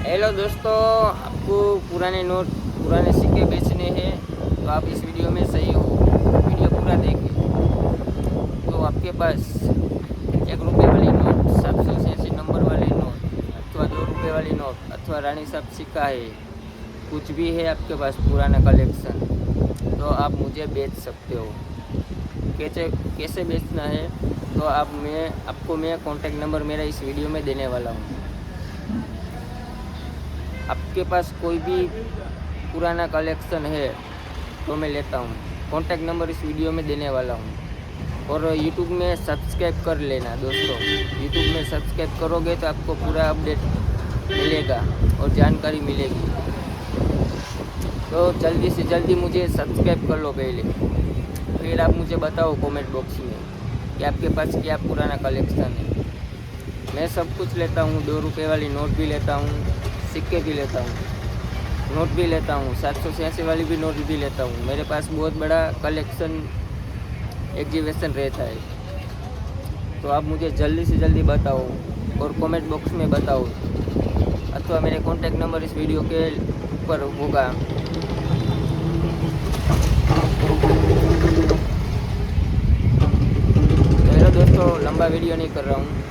Hello दोस्तों, आपको पुराने नोट पुराने सिक्के बेचने हैं तो आप इस वीडियो में सही हो। वीडियो पूरा देखिए। तो आपके पास 1 रुपये वाली नोट, 786 नंबर वाली नोट अथवा 2 रुपये वाली नोट अथवा रानी साहब सिक्का है, कुछ भी है आपके पास पुराना कलेक्शन, तो आप मुझे बेच सकते हो। कैसे कैसे बेचना है तो आपको मैं कॉन्टैक्ट नंबर मेरा इस वीडियो में देने वाला हूँ। आपके पास कोई भी पुराना कलेक्शन है तो मैं लेता हूँ। कॉन्टैक्ट नंबर इस वीडियो में देने वाला हूँ। और यूट्यूब में सब्सक्राइब कर लेना दोस्तों। यूट्यूब में सब्सक्राइब करोगे तो आपको पूरा अपडेट मिलेगा और जानकारी मिलेगी। तो जल्दी से जल्दी मुझे सब्सक्राइब कर लो पहले, फिर आप मुझे बताओ कमेंट बॉक्स में कि आपके पास क्या पुराना कलेक्शन है। मैं सब कुछ लेता हूँ, 2 रुपये वाली नोट भी लेता हूँ, सिक्के भी लेता हूँ, नोट भी लेता हूँ, 786 वाली भी नोट भी लेता हूँ। मेरे पास बहुत बड़ा कलेक्शन एग्जीबिशन रहता है। तो आप मुझे जल्दी से जल्दी बताओ और कमेंट बॉक्स में बताओ, अथवा मेरे कॉन्टैक्ट नंबर इस वीडियो के ऊपर होगा। हेलो दोस्तों, लंबा वीडियो नहीं कर रहा हूँ।